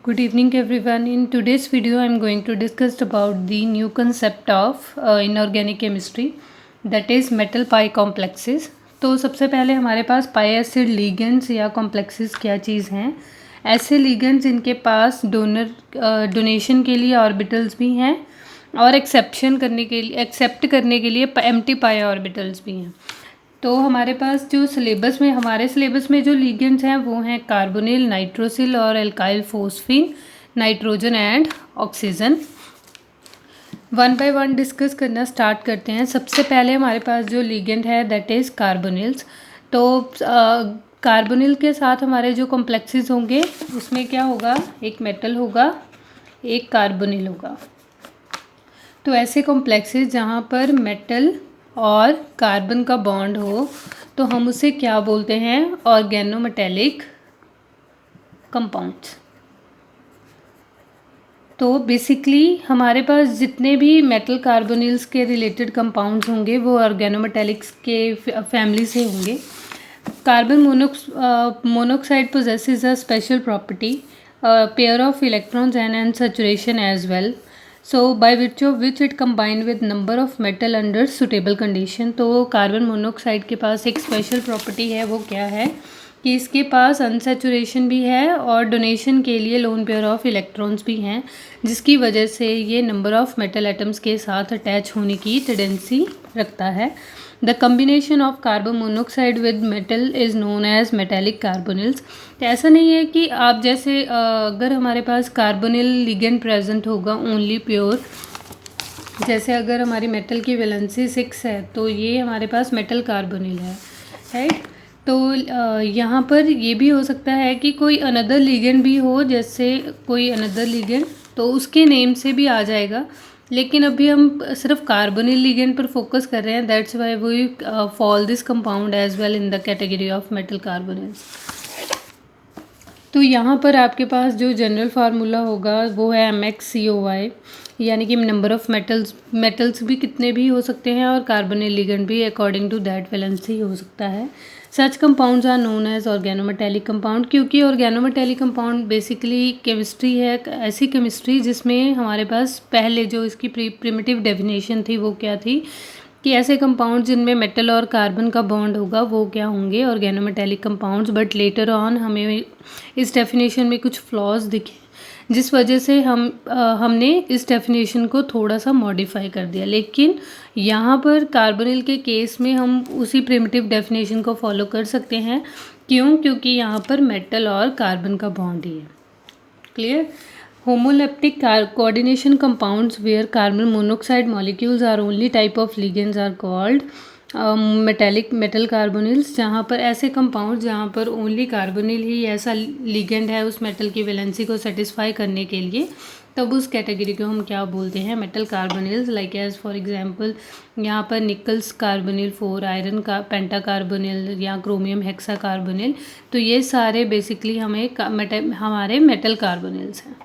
Good evening everyone. In today's video I am going to discuss about the new concept of inorganic chemistry, that is metal pi complexes. तो सबसे पहले हमारे पास पाई acid ligands या complexes क्या चीज़ हैं। ऐसे ligands जिनके पास डोनेशन के लिए ऑर्बिटल्स भी हैं और एक्सेप्ट करने के लिए एम्प्टी पाई ऑर्बिटल्स भी हैं। तो हमारे पास जो हमारे सिलेबस में जो लिगेंड्स हैं वो हैं कार्बोनिल, नाइट्रोसिल और alkyl phosphine, nitrogen and oxygen. One by one discuss करना स्टार्ट करते हैं। सबसे पहले हमारे पास जो लिगेंड है दैट इज़ कार्बोनिल्स। तो कार्बोनिल के साथ हमारे जो कॉम्प्लेक्सेस होंगे उसमें क्या होगा, एक मेटल होगा, एक कार्बोनिल होगा। तो ऐसे कॉम्प्लेक्सेस जहाँ पर मेटल और कार्बन का बॉन्ड हो तो हम उसे क्या बोलते हैं, ऑर्गेनोमेटेलिक कंपाउंड्स। तो बेसिकली हमारे पास जितने भी मेटल कार्बोनिल्स के रिलेटेड कंपाउंड्स होंगे वो ऑर्गेनोमेटेलिक्स के फैमिली से होंगे। Carbon monoxide possesses a special property, a pair of electrons and saturation as well, so by virtue of which it combined with number of metal under suitable condition। तो carbon monoxide के पास एक special property है, वो क्या है कि इसके पास unsaturation भी है और डोनेशन के लिए लोन पेयर ऑफ इलेक्ट्रॉन्स भी हैं, जिसकी वजह से ये नंबर ऑफ मेटल एटम्स के साथ अटैच होने की टेंडेंसी रखता है। The combination of carbon monoxide with metal is known as metallic carbonyls. तो ऐसा नहीं है कि आप जैसे अगर हमारे पास कार्बोनिल लिगेंड प्रेजेंट होगा ओनली प्योर, जैसे अगर हमारी मेटल की वैलेंसी 6 है तो ये हमारे पास मेटल कार्बोनिल है, राइट। तो यहाँ पर ये भी हो सकता है कि कोई अनदर लिगेंड भी हो, जैसे कोई अनदर लिगेंड तो उसके नेम से भी आ जाएगा, लेकिन अभी हम सिर्फ कार्बोनिल लिगेंड पर फोकस कर रहे हैं। That's why we fall this compound as well in the category of metal carbonyls. तो यहाँ पर आपके पास जो जनरल फार्मूला होगा वो है MxCOy, यानी कि नंबर ऑफ मेटल्स भी कितने भी हो सकते हैं और कार्बोनिल लिगेंड भी अकॉर्डिंग टू दैट वैलेंसी हो सकता है। Such compounds are known as organometallic compound, क्योंकि ऑर्गेनोमेटेलिक कंपाउंड बेसिकली केमिस्ट्री है, ऐसी केमिस्ट्री जिसमें हमारे पास पहले जो इसकी प्रिमिटिव डेफिनेशन थी वो क्या थी कि ऐसे कंपाउंड जिनमें मेटल और कार्बन का बॉन्ड होगा वो क्या होंगे, organometallic compounds. But later on हमें इस डेफिनेशन में कुछ फ्लॉज दिखे, जिस वजह से हमने इस डेफिनेशन को थोड़ा सा मॉडिफाई कर दिया। लेकिन यहाँ पर कार्बोनिल के केस में हम उसी प्रिमिटिव डेफिनेशन को फॉलो कर सकते हैं। क्यों? क्योंकि यहाँ पर मेटल और कार्बन का बॉन्ड ही है। Clear? Homoleptic coordination compounds where carbon monoxide molecules are only type of ligands are called metal carbonyls। जहाँ पर ऐसे कंपाउंड जहाँ पर ओनली कार्बोनिल ही ऐसा लिगेंड है उस मेटल की वैलेंसी को सेटिस्फाई करने के लिए, तब उस कैटेगरी को हम क्या बोलते हैं, metal carbonyls. Like as for example यहाँ पर निकल्स कार्बोनिल 4, आयरन का पेंटा कार्बोनिल या क्रोमियम हेक्सा कार्बोनिल। तो ये सारे बेसिकली हमारे मेटल कार्बोनिल्स हैं।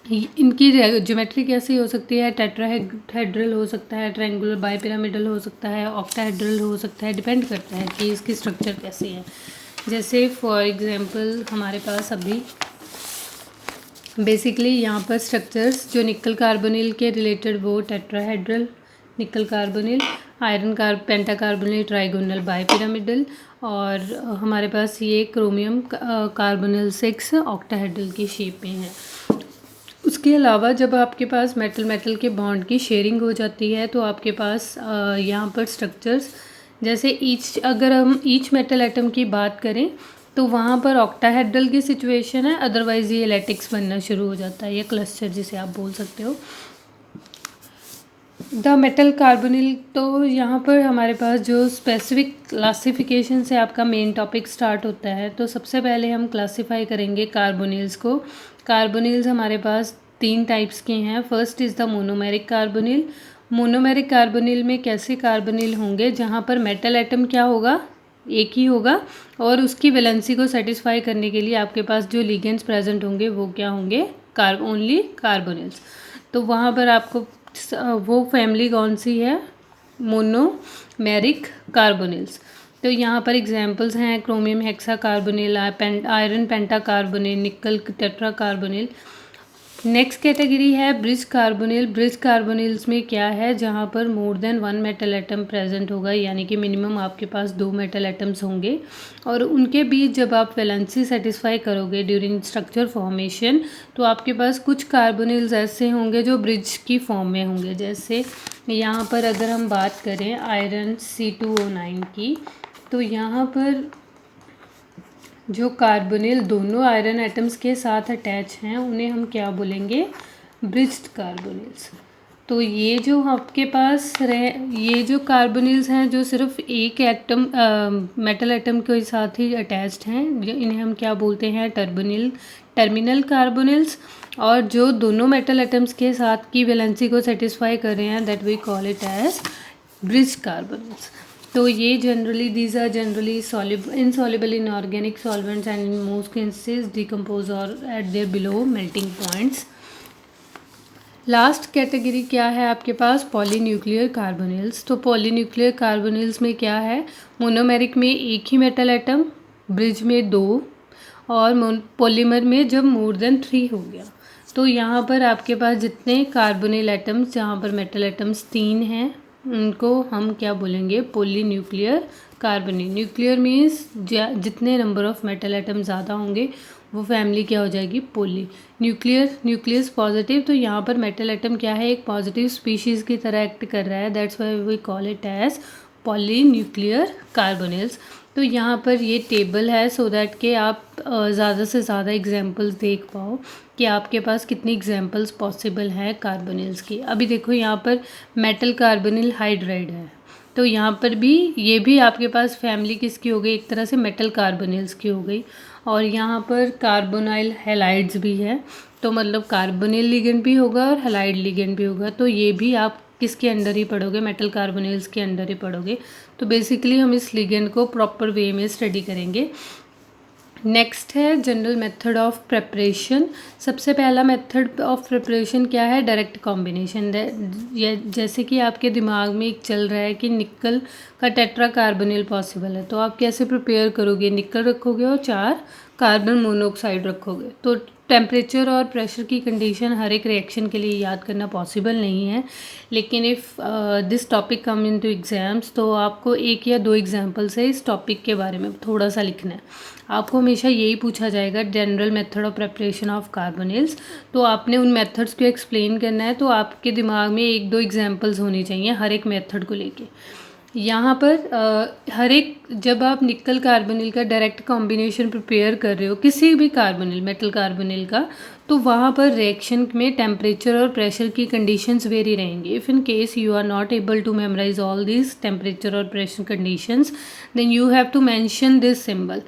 इनकी ज्योमेट्री कैसी हो सकती है, टेट्राहेड्रल हो सकता है, ट्रायंगुलर बाइपिरामिडल हो सकता है, ऑक्टाहेड्रल हो सकता है, डिपेंड करता है कि इसकी स्ट्रक्चर कैसी है। जैसे फॉर एग्जांपल हमारे पास अभी बेसिकली यहाँ पर स्ट्रक्चर्स जो निकल कार्बोनिल के रिलेटेड वो टेट्राहेड्रल निकल कार्बोनिल, आयरन पेंटा कार्बोनिल ट्राइगोनल बाइपिरामिडल, और हमारे पास ये क्रोमियम कार्बोनिल 6 ऑक्टाहेड्रल की शेप में है। उसके अलावा जब आपके पास मेटल के बॉन्ड की शेयरिंग हो जाती है तो आपके पास यहाँ पर स्ट्रक्चर्स जैसे अगर हम ईच मेटल एटम की बात करें तो वहाँ पर ऑक्टाहेड्रल की सिचुएशन है, अदरवाइज़ ये लैटिक्स बनना शुरू हो जाता है, ये क्लस्टर जिसे आप बोल सकते हो। द मेटल कार्बोनिल, तो यहाँ पर हमारे पास जो स्पेसिफिक क्लासिफिकेशन से आपका मेन टॉपिक स्टार्ट होता है, तो सबसे पहले हम क्लासिफाई करेंगे कार्बोनिल्स को। कार्बोनिल्स हमारे पास 3 टाइप्स के हैं। First is the monomeric carbonyl. Monomeric carbonyl में कैसे कार्बोनिल होंगे जहाँ पर मेटल एटम क्या होगा, एक ही होगा, और उसकी वैलेंसी को सेटिस्फाई करने के लिए आपके पास जो लिगेंड्स प्रेजेंट होंगे वो क्या होंगे, ओनली कार्बोनिल्स। तो वहाँ पर आपको वो फैमिली कौन सी है, मोनोमेरिक कार्बोनिल्स। तो यहाँ पर एग्जांपल्स हैं क्रोमियम हेक्साकार्बोनिल, आयरन पेंटाकार्बोनिल, निकल टेट्राकार्बोनिल। नेक्स्ट कैटेगरी है ब्रिज कार्बोनिल। ब्रिज कार्बोनिल्स में क्या है, जहाँ पर more than 1 metal atom present होगा, यानी कि मिनिमम आपके पास 2 मेटल एटम्स होंगे और उनके बीच जब आप वैलेंसी सेटिस्फाई करोगे ड्यूरिंग स्ट्रक्चर फॉर्मेशन, तो आपके पास कुछ कार्बोनिल्स ऐसे होंगे जो ब्रिज की फॉर्म में होंगे। जैसे यहाँ पर अगर हम बात करें आयरन C2O9 की, तो यहाँ पर जो कार्बोनिल दोनों आयरन एटम्स के साथ अटैच हैं उन्हें हम क्या बोलेंगे, ब्रिज्ड कार्बोनिल्स। तो ये जो आपके पास ये जो कार्बोनिल्स हैं जो सिर्फ एक एटम मेटल एटम के साथ ही अटैच्ड हैं, इन्हें हम क्या बोलते हैं, टर्मिनल कार्बोनिल्स। और जो दोनों मेटल एटम्स के साथ की वैलेंसी को सेटिस्फाई कर रहे हैं, that we call it as bridge carbonyls. तो ये generally these are generally insoluble in organic solvents and in most cases decompose or at their below melting points. Last category क्या है आपके पास, पॉलीन्यूक्लियर कार्बोनिल्स। तो polynuclear carbonyls में क्या है, monomeric में एक ही मेटल एटम, ब्रिज में 2 और पॉलीमर में जब मोर देन 3 हो गया। तो यहाँ पर आपके पास जितने कार्बोनिल एटम्स, जहाँ पर मेटल एटम्स 3 हैं, उनको हम क्या बोलेंगे, पॉलीन्यूक्लियर कार्बोनिल। न्यूक्लियर मीन्स जितने नंबर ऑफ मेटल एटम ज़्यादा होंगे वो फैमिली क्या हो जाएगी, पॉली। न्यूक्लियस पॉजिटिव, तो यहाँ पर मेटल एटम क्या है, एक पॉजिटिव स्पीशीज़ की तरह एक्ट कर रहा है, that's why we call it as polynuclear carbonyls. तो यहाँ पर ये टेबल है सो दैट कि आप ज़्यादा से ज़्यादा एग्जांपल्स देख पाओ कि आपके पास कितनी एग्जांपल्स पॉसिबल हैं कार्बोनिल्स की। अभी देखो यहाँ पर मेटल कार्बोनिल हाइड्राइड है, तो यहाँ पर भी ये भी आपके पास फैमिली किसकी हो गई, एक तरह से मेटल कार्बोनिल्स की हो गई। और यहाँ पर कार्बोनाइल हैलाइड्स भी है, तो मतलब कार्बोनिल लिगेंड भी होगा और हैलाइड लिगेंड भी होगा, तो ये भी आप किसके अंडर ही पढ़ोगे, मेटल कार्बोनिल्स के अंडर ही पढ़ोगे। तो बेसिकली हम इस लिगेंड को प्रॉपर वे में स्टडी करेंगे। नेक्स्ट है जनरल मेथड ऑफ प्रिपरेशन। सबसे पहला मेथड ऑफ प्रिपरेशन क्या है, डायरेक्ट कॉम्बिनेशन। जैसे कि आपके दिमाग में एक चल रहा है कि निकल का टेट्रा कार्बोनिल पॉसिबल है, तो आप कैसे प्रिपेयर करोगे, निकल रखोगे और 4 कार्बन मोनोऑक्साइड रखोगे। तो टेम्परेचर और प्रेशर की कंडीशन हर एक रिएक्शन के लिए याद करना पॉसिबल नहीं है, लेकिन if this topic come into exams, तो आपको 1 या 2 एग्जाम्पल से इस टॉपिक के बारे में थोड़ा सा लिखना है। आपको हमेशा यही पूछा जाएगा, general method of preparation of carbonyls, तो आपने उन मेथड्स को एक्सप्लेन करना है, तो आपके दिमाग में 1-2 एग्जाम्पल्स होनी चाहिए हर एक मेथड को लेके। यहाँ पर हर एक, जब आप निकल कार्बोनिल का डायरेक्ट कॉम्बिनेशन प्रिपेयर कर रहे हो किसी भी कार्बोनिल, मेटल कार्बोनिल का, तो वहाँ पर रिएक्शन में टेम्परेचर और प्रेशर की कंडीशंस वेरी रहेंगी। If in case you are not able to memorise all this temperature और pressure conditions, then you have to mention this symbol,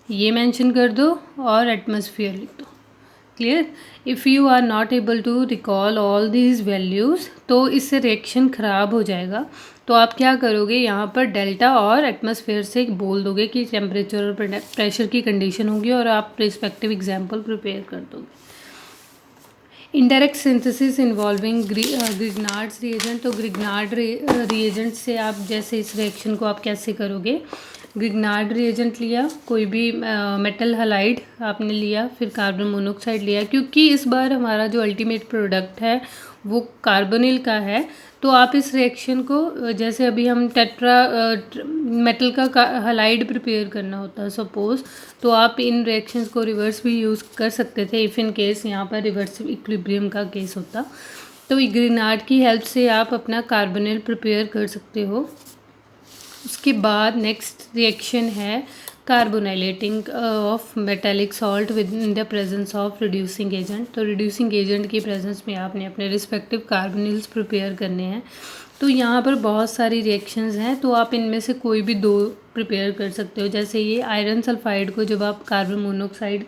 ये मेंशन कर दो और एटमॉस्फेयर लिख दो। Clear. If you are not able to recall all these values, तो इससे reaction ख़राब हो जाएगा। तो आप क्या करोगे, यहाँ पर डेल्टा और एटमॉस्फेयर से बोल दोगे कि टेम्परेचर और प्रेशर की कंडीशन होगी और आप रिस्पेक्टिव एग्जाम्पल प्रिपेयर कर दोगे। Indirect synthesis involving Grignard's reagent. तो ग्रिग्नार्ड रिएजेंट से आप जैसे इस रिएक्शन को आप कैसे करोगे, ग्रिग्नार्ड रिएजेंट लिया, कोई भी मेटल हैलाइड आपने लिया, फिर कार्बन मोनोऑक्साइड लिया, क्योंकि इस बार हमारा जो अल्टीमेट प्रोडक्ट है वो कार्बोनिल का है। तो आप इस रिएक्शन को, जैसे अभी हम मेटल का हैलाइड प्रिपेयर करना होता है सपोज, तो आप इन रिएक्शंस को रिवर्स भी यूज़ कर सकते थे इफ़ इन केस यहाँ पर रिवर्स इक्विलिब्रियम का केस होता। तो ग्रिग्नार्ड की हेल्प से आप अपना कार्बोनिल प्रिपेयर कर सकते हो। उसके बाद नेक्स्ट रिएक्शन है carbonylating of metallic salt with in the presence of reducing agent. तो रिड्यूसिंग एजेंट की प्रेजेंस में आपने अपने रिस्पेक्टिव कार्बोनिल्स प्रिपेयर करने हैं। तो यहाँ पर बहुत सारी रिएक्शंस हैं, तो आप इनमें से कोई भी 2 प्रिपेयर कर सकते हो। जैसे ये आयरन सल्फाइड को जब आप कार्बन मोनोऑक्साइड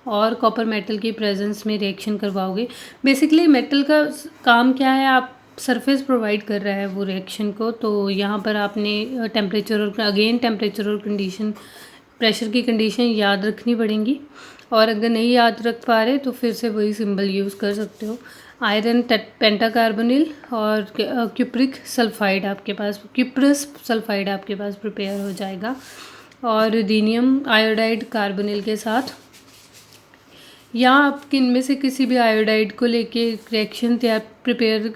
और कॉपर मेटल की प्रेजेंस में रिएक्शन करवाओगे, बेसिकली मेटल का काम क्या है, आप सरफेस प्रोवाइड कर रहा है वो रिएक्शन को। तो यहाँ पर आपने टेम्परेचर और कंडीशन, प्रेशर की कंडीशन याद रखनी पड़ेंगी। और अगर नहीं याद रख पा रहे तो फिर से वही सिंबल यूज़ कर सकते हो। आयरन पेंटाकार्बोनिल और क्यूप्रिक सल्फाइड आपके पास, क्यूप्रस सल्फाइड आपके पास प्रिपेयर हो जाएगा। और रुदीनियम आयोडाइड कार्बोनिल के साथ, या आप इनमें से किसी भी आयोडाइड को लेके रिएक्शन प्रिपेयर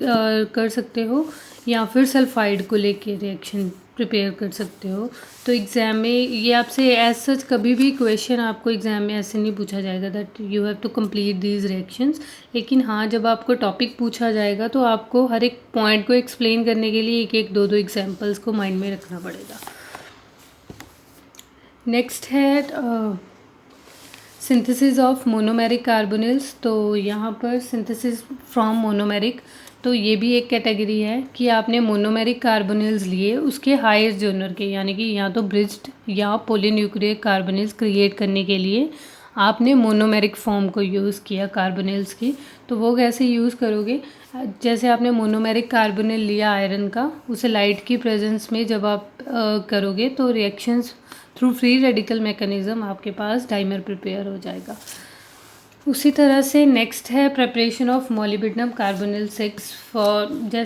कर सकते हो, या फिर सल्फाइड को लेके रिएक्शन प्रिपेयर कर सकते हो। तो एग्ज़ाम में ये आपसे एज सच कभी भी क्वेश्चन आपको एग्ज़ाम में ऐसे नहीं पूछा जाएगा that you have to complete these reactions. लेकिन हाँ, जब आपको टॉपिक पूछा जाएगा तो आपको हर एक पॉइंट को एक्सप्लेन करने के लिए एक एक दो एग्जाम्पल्स को माइंड में रखना पड़ेगा। नेक्स्ट है सिंथेसिस ऑफ मोनोमेरिक कार्बोनिल्स। तो यहाँ पर सिंथेसिस फ्रॉम मोनोमेरिक, तो ये भी एक कैटेगरी है कि आपने मोनोमेरिक कार्बोनिल्स लिए, उसके हायर जोनर के, यानी कि या तो ब्रिज्ड या पॉलीन्यूक्लियर कार्बोनिल्स क्रिएट करने के लिए आपने मोनोमेरिक फॉर्म को यूज़ किया कार्बोनिल्स की। तो वो कैसे यूज़ करोगे, जैसे आपने मोनोमेरिक कार्बोनिल लिया आयरन का, उसे लाइट की प्रेजेंस में जब आप करोगे तो reactions through free radical mechanism आपके पास डाइमर प्रिपेयर हो जाएगा। उसी तरह से नेक्स्ट है preparation of molybdenum carbonyl 6 for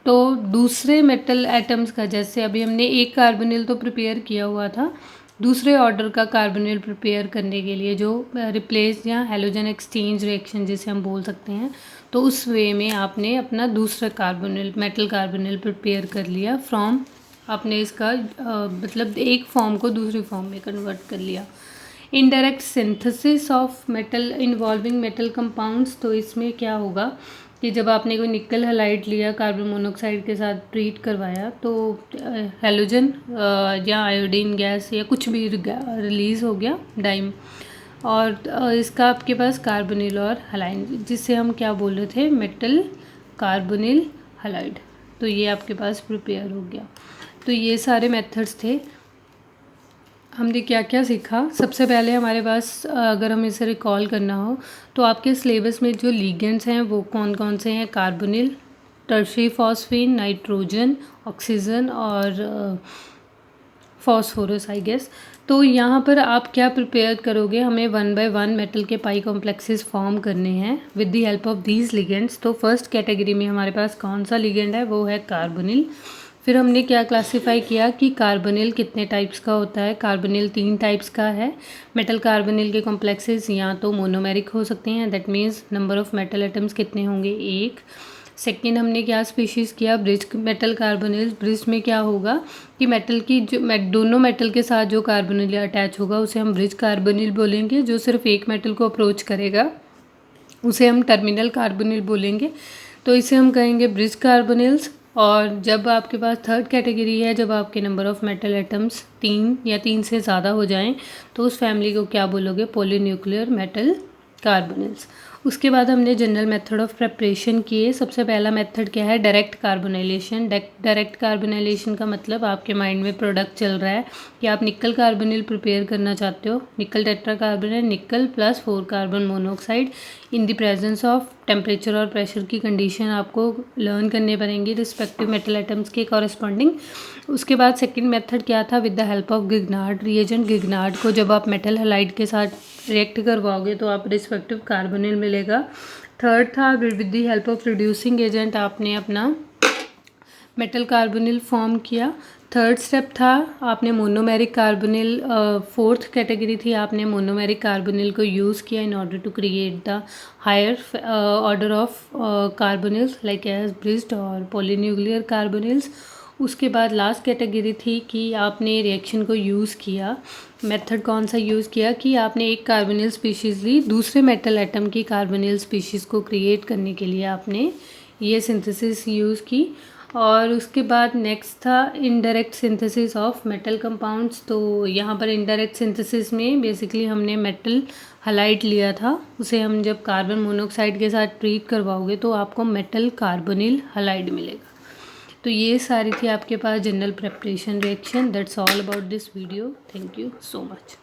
तो दूसरे मेटल एटम्स का, जैसे अभी हमने एक कार्बोनिल तो प्रिपेयर किया हुआ था, दूसरे ऑर्डर का कार्बोनिल प्रिपेयर करने के लिए जो रिप्लेस या हैलोजन एक्सचेंज रिएक्शन जिसे हम बोल सकते हैं, तो उस वे में आपने अपना दूसरा कार्बोनिल मेटल कार्बोनिल प्रिपेयर कर लिया फ्रॉम, आपने इसका मतलब एक फॉर्म को दूसरी फॉर्म में कन्वर्ट कर लिया। Indirect synthesis of metal involving metal compounds, तो इसमें क्या होगा कि जब आपने कोई निकल हैलाइड लिया, कार्बन मोनोऑक्साइड के साथ ट्रीट करवाया, तो हैलोजन या आयोडीन गैस या कुछ भी रिलीज़ हो गया डाइम, और इसका आपके पास कार्बोनिल और हैलाइड, जिससे हम क्या बोल रहे थे, मेटल कार्बोनिल हैलाइड, तो ये आपके पास प्रिपेयर हो गया। तो ये सारे मेथड्स थे। हमने क्या क्या सीखा, सबसे पहले हमारे पास अगर हम इसे रिकॉल करना हो तो आपके सिलेबस में जो लिगेंड्स हैं वो कौन कौन से हैं, कार्बोनिल, टर्शियरी फॉस्फेन, नाइट्रोजन, ऑक्सीजन और फॉस्फोरस आई गेस। तो यहाँ पर आप क्या प्रिपेयर करोगे, हमें 1 by 1 मेटल के पाई कॉम्प्लेक्सेस फॉर्म करने हैं with the help of these ligands. तो फर्स्ट कैटेगरी में हमारे पास कौन सा लिगेंड है, वो है कार्बोनिल। फिर हमने क्या क्लासीफाई किया कि कार्बोनिल कितने टाइप्स का होता है। कार्बोनिल 3 टाइप्स का है। मेटल कार्बोनिल के कॉम्प्लेक्सेस या तो मोनोमेरिक हो सकते हैं, that means number of metal atoms कितने होंगे, 1। सेकेंड हमने क्या स्पीशीज़ किया, ब्रिज मेटल कार्बोनिल। ब्रिज में क्या होगा कि मेटल की जो दोनों मेटल के साथ जो कार्बोनिल अटैच होगा उसे हम ब्रिज कार्बोनिल बोलेंगे। जो सिर्फ एक मेटल को अप्रोच करेगा उसे हम टर्मिनल कार्बोनिल बोलेंगे। तो इसे हम कहेंगे ब्रिज कार्बोनिल्स। और जब आपके पास थर्ड कैटेगरी है, जब आपके नंबर ऑफ मेटल एटम्स 3 या 3 से ज़्यादा हो जाएं, तो उस फैमिली को क्या बोलोगे, पॉलीन्यूक्लियर मेटल कार्बोनिल्स। उसके बाद हमने जनरल मेथड ऑफ प्रिपरेशन किए। सबसे पहला मेथड क्या है, डायरेक्ट कार्बोनाइलेशन। डायरेक्ट कार्बोनाइलेशन का मतलब आपके माइंड में प्रोडक्ट चल रहा है कि आप निकल कार्बोनिल प्रिपेयर करना चाहते हो, nickel tetra carbonyl, nickel plus 4 carbon monoxide in the presence of temperature और प्रेशर की कंडीशन आपको लर्न करने पड़ेंगी रिस्पेक्टिव मेटल एटम्स के कॉरस्पॉन्डिंग। उसके बाद सेकंड मेथड क्या था, with the help of Grignard reagent. Grignard को जब आप मेटल हैलाइड के साथ रिएक्ट करवाओगे तो आप रिस्पेक्टिव कार्बोनिल मिलेगा। थर्ड था with the help of reducing agent, आपने अपना मेटल कार्बोनिल फॉर्म किया। थर्ड स्टेप था आपने मोनोमेरिक कार्बोनिल, फोर्थ कैटेगरी थी आपने मोनोमेरिक कार्बोनिल को यूज़ किया in order to create the higher order of carbonyls like as bridged और पॉलीन्यूक्लियर कार्बोनिल्स। उसके बाद लास्ट कैटेगरी थी कि आपने रिएक्शन को यूज़ किया। मेथड कौन सा यूज़ किया कि आपने एक कार्बोनिल स्पीशीज़ ली, दूसरे मेटल एटम की कार्बोनिल स्पीशीज़ को क्रिएट करने के लिए आपने ये सिंथेसिस यूज़ की। और उसके बाद नेक्स्ट था indirect synthesis of metal compounds. तो यहाँ पर इनडायरेक्ट सिंथेसिस में बेसिकली हमने मेटल हैलाइड लिया था, उसे हम जब कार्बन मोनोऑक्साइड के साथ ट्रीट करवाओगे तो आपको मेटल कार्बोनिल हैलाइड मिलेगा। तो ये सारी थी आपके पास general preparation reaction. That's all about this video. Thank you so much.